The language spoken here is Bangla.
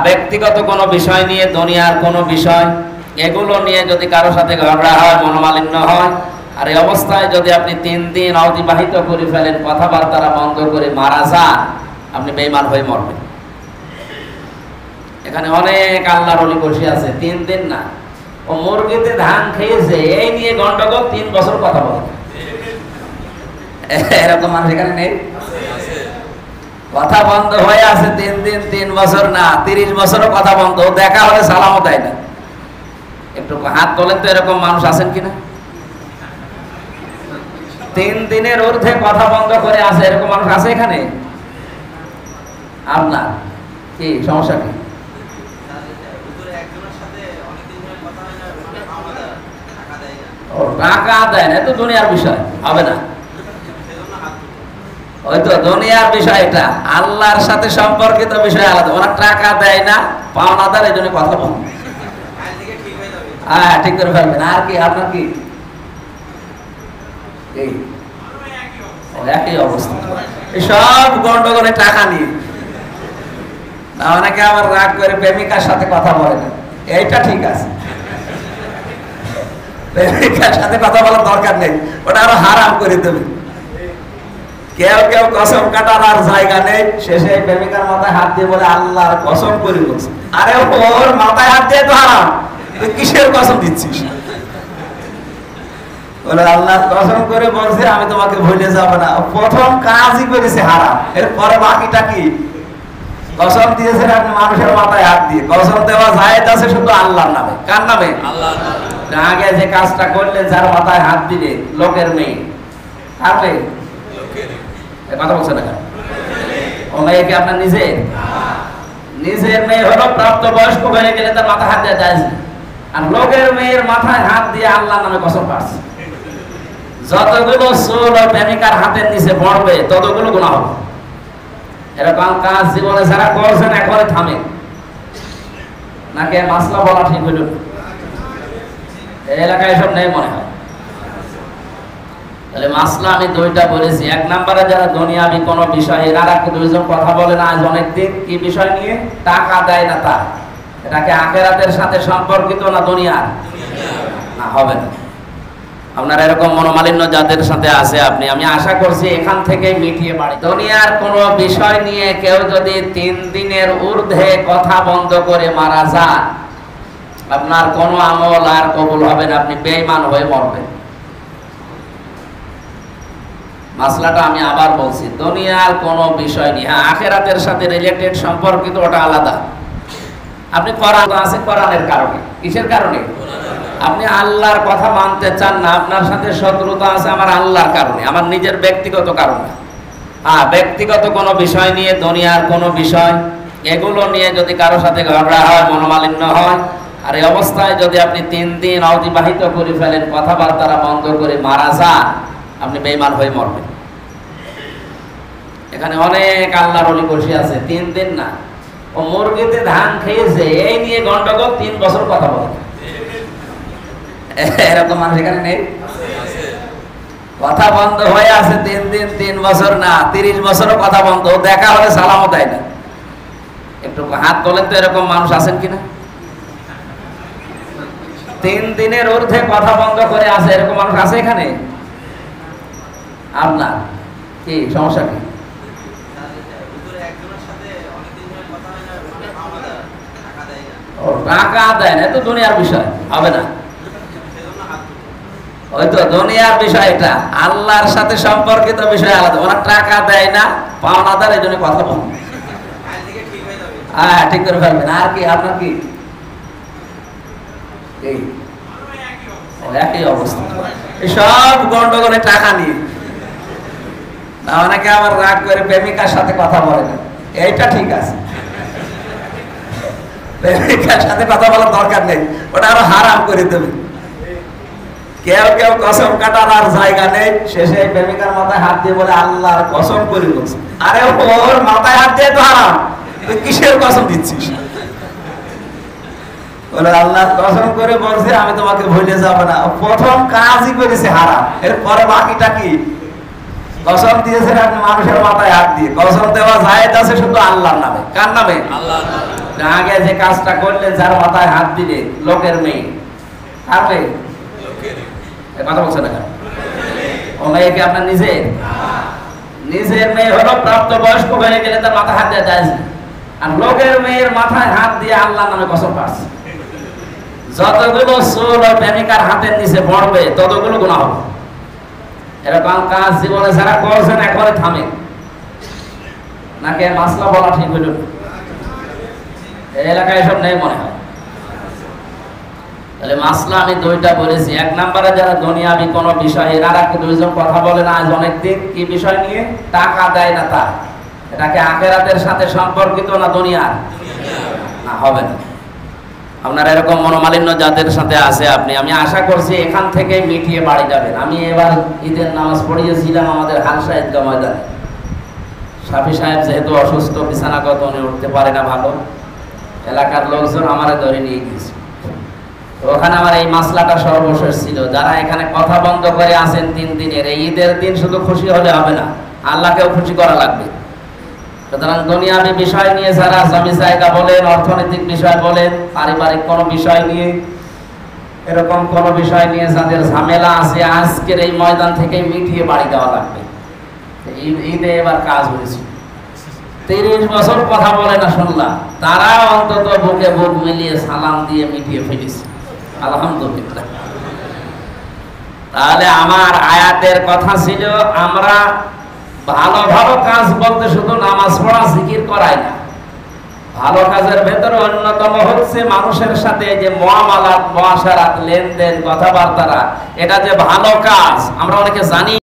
ব্যক্তিগত কোনো বিষয় নিয়ে, দুনিয়ার কোনো বিষয়, এগুলো নিয়ে যদি কারো সাথে ঝগড়া হয়, মনোমালিন্য হয়, আর এই অবস্থায় যদি আপনি 3 দিন অতিবাহিত করে ফেলেন, কথাবার্তা বন্ধ করে মারা যান, আপনি বেঈমান হয়ে মরবেন। এখানে অনেক আল্লাহর ওলি বসে আছে, 3 দিন না, ও মুরগিতে ধান খেয়েছে এই নিয়ে গন্ডগোল, 3 বছর কথা বলে। এরকম মানুষ এখানে নেই? কথা বন্ধ হয়ে আছে 3 দিন, 3 বছর না, 30 বছরও কথা বন্ধ। দেখা হলে সালামও দেয় না। একটু হাত তোলেন তো, এরকম মানুষ আছেন কিনা? 3 দিনের ঊর্ধ্বে কথা বন্ধ করে আছে, এরকম মানুষ আছে এখানে? আপনার কি সমস্যা কি? টাকা দেয় না, তো দুনিয়ার বিষয় হবে না। হয়তো দুনিয়ার বিষয়, এটা আল্লাহর সাথে সম্পর্কিত বিষয় আলাদা। ওরা টাকা দেয় না, পাওনাদার, এই জন্য কথা বল। হ্যাঁ, ঠিক করে ফেলবেন। আর কি আপনার কি একই অবস্থা? সব গন্ডগোলে টাকা নিয়ে। অনেকে আবার রাগ করে প্রেমিকার সাথে কথা বলে না, এইটা ঠিক আছে। প্রেমিকার সাথে কথা বলার দরকার নেই, ওটা আরো হারাম করে দেবে। কেউ কেউ কসম কাটার আর জায়গা নেই, শেষে প্রেমিকার মাথায় হাত দিয়ে বলে আল্লাহর কসম করে বলছে। আরে ওর মাথায় হাত দিয়ে তো হারাম, তুই কিসের কসম দিচ্ছিস? বলে আল্লাহর কসম করে বলছে আমি তোমাকে ভুলে যাব না। প্রথম কাজই করেছে হারাম, এরপরে বাকিটা কি? কসম দিয়েছেন আপনি মানুষের মাথায় হাত দিয়ে। কসম দেওয়া জায়েজ আছে শুধু আল্লাহর নামে। কার নামে? আল্লাহর নামে। আগে যে কাজটা করলেন, যার মাথায় হাত দিলে, লোকের মেয়ে। কার মেয়ে? কথা বলছে না কেন? ও মেয়ে কি আপনার নিজের? নিজের মেয়ে হলো প্রাপ্তবয়স্ক হয়ে গেলে তার মাথায় হাত দেওয়া যায়। আর লোকের মেয়ের মাথায় হাত দিয়ে আল্লাহর নামে কসম পাচ্ছে। যতগুলো চুল ও প্রেমিকার হাতের নিচে পড়বে ততগুলো গুনাহ হবে। এরকম কাজ জীবনে যারা করছেন একবারে থামে। নাকি মাসলা বলা ঠিক হইল? এই এলাকায় এসব নেই মনে হয়। তাহলে মাসলা আমি 2টা বলেছি। 1 নম্বরে যারা দুনিয়াবি কোনো বিষয়, এরা 2জন কথা বলে না আজ অনেকদিন, কি বিষয় নিয়ে? টাকা দেয় না তার। এটাকে আখিরাতের সাথে সম্পর্কিত না দুনিয়ার? না, হবে না। আপনার এরকম মনোমালিন্য যাদের সাথে আছে, আমি আশা করছি এখান থেকে মিটিয়ে বাড়ি। দুনিয়ার কোনো বিষয় নিয়ে কেউ যদি 3 দিনের ঊর্ধ্বে কথা বন্ধ করে মারা যান, আপনার কোনো আমল আর কবুল হবে না, আপনি বেঈমান হয়ে মরবেন। মাসলাটা আমি আবার বলছি, দুনিয়ার কোনো বিষয় নিয়ে, আখিরাতের সাথে রিলেটেড সম্পর্কিত, ওটা আলাদা। আপনি কোরআন আছে, কোরআনের কারণে। কিসের কারণে? আপনি আল্লাহর কথা মানতে চান না, আপনার সাথে শত্রুতা আছে আমার আল্লাহর কারণে, আমার নিজের ব্যক্তিগত কারণে। ব্যক্তিগত কোনো বিষয় নিয়ে, দুনিয়ার কোনো বিষয়, এগুলো নিয়ে যদি কারো সাথে ঝগড়া হয়, মনোমালিন্য হয়, আর এই অবস্থায় যদি আপনি 3 দিন অতিবাহিত করে ফেলেন, কথাবার্তা বন্ধ করে মারা যান, আপনি বেঈমান হয়ে মরবেন। এখানে অনেক আল্লাহর ওলি বসে আছে, 3 দিন না, ও মুরগিতে ধান খেয়েছে এই নিয়ে গন্ডগোল, 3 বছর কথা বলে। এরকম মানুষ এখানে নেই? কথা বন্ধ হয়ে আছে 3 দিন, 3 বছর না, 30 বছরও কথা বন্ধ। দেখা হলে সালামও দেয় না। একটু হাত তোলেন তো, এরকম মানুষ আছেন কিনা? 3 দিনের ঊর্ধ্বে কথা বন্ধ করে আছে, এরকম মানুষ আছে এখানে? আপনার কি সমস্যা কি? টাকা দেয় না, তো দুনিয়ার বিষয় হবে না। হয়তো দুনিয়ার বিষয়, এটা আল্লাহর সাথে সম্পর্কিত বিষয় আলাদা। ওরা টাকা দেয় না, পাওনাদার, এই জন্য কথা বল। হ্যাঁ, ঠিক করে ফেলবেন। আর কি আপনার কি একই অবস্থা? সব গন্ডগোলে টাকা নিয়ে। অনেকে আবার রাগ করে প্রেমিকার সাথে কথা বলে না, এইটা ঠিক আছে। প্রেমিকার সাথে কথা বলার দরকার নেই, ওটা আরো হারাম করে দেবে। কেউ কেউ কসম কাটার আর জায়গা নেই, শেষে প্রেমিকার মাথায় হাত দিয়ে বলে আল্লাহর কসম করে বলছে। আরে ওর মাথায় হাত দিয়ে তো হারাম, তুই কিসের কসম দিচ্ছিস? বলে আল্লাহর কসম করে বলছে আমি তোমাকে ভুলে যাব না। প্রথম কাজই করেছে হারাম, এরপরে বাকিটা কি? কসম দিয়েছেন আপনি মানুষের মাথায় হাত দিয়ে। কসম দেওয়া জায়েজ আছে শুধু আল্লাহর নামে। কার নামে? আল্লাহর নামে। আগে যে কাজটা করলেন, যার মাথায় হাত দিলে, লোকের মেয়ে, আর মেয়ে কথা বলছে না, ও মেয়ে কি আপনার নিজের? নিজের মেয়ে হলো প্রাপ্ত বয়স্ক হয়ে গেলে তার মাথা হাত দেওয়া যায়, আর লোকের মেয়ের মাথায় হাত দিয়ে আল্লাহ নামে কসম কাটছে। যতগুলো চোর ও প্রেমিকার হাতের নিচে পড়বে ততগুলো গুনাহ হবে। এরকম কাজ জীবনে যারা করছেন একবারে থামে নাকি মাসলা বলা ঠিক হইল? এই এলাকায় সব নেই মনে হয়। তাহলে মাসলা আমি দুইটা বলেছি। এক নম্বরে যারা দুনিয়াবি কোনো বিষয়, এনারা দুইজন কথা বলে না আজ অনেকদিন, কি বিষয় নিয়ে? টাকা দেয় না তার, এটাকে আখিরাতের সাথে সম্পর্কিত না দুনিয়ার? না, হবে না। আপনারা এরকম মনোমালিন্য যাদের সাথে আছে আপনি, আমি আশা করছি এখান থেকে মিটিয়ে বাড়ি যাবেন। আমি এবার ঈদের নামাজ পড়িয়েছিলাম আমাদের হালসা ঈদগাহ ময়দানে। শাফি সাহেব যেহেতু অসুস্থ, বিছানাগত, উনি উঠতে পারে না ভালো, এলাকার লোকজন আমারে ধরে নিয়ে গিয়েছে। ওখানে আমার এই মাসলাটা সর্বশেষ ছিল। যারা এখানে কথা বন্ধ করে আছেন 3 দিনের, এই ঈদের দিন শুধু খুশি হলে হবে না, আল্লাহকেও খুশি করা লাগবে। সুতরাং দুনিয়াবী বিষয় নিয়ে যারা জমি জায়গা বলেন, অর্থনৈতিক বিষয় বলেন, পারিবারিক কোনো বিষয় নিয়ে, এরকম কোনো বিষয় নিয়ে যাদের ঝামেলা আছে, আজকের এই ময়দান থেকে মিটিয়ে বাড়ি দেওয়া লাগবে। ঈদে এবার কাজ হয়েছে। 30 বছর কথা বলে না শুনলাম, তারা অন্তত বুকে বুক মিলিয়ে সালাম দিয়ে মিটিয়ে ফেলেছে, আলহামদুলিল্লাহ। তাহলে আমার আয়াতের কথা ছিল আমরা ভালো ভালো কাজ বলতে শুধু নামাজ পড়া, জিকির করাই না। ভালো কাজের ভেতরে অন্যতম হচ্ছে মানুষের সাথে যে মুআমালাত, মুআশারাত, লেনদেন, কথাবার্তা, এটা যে ভালো কাজ আমরা অনেকে জানি।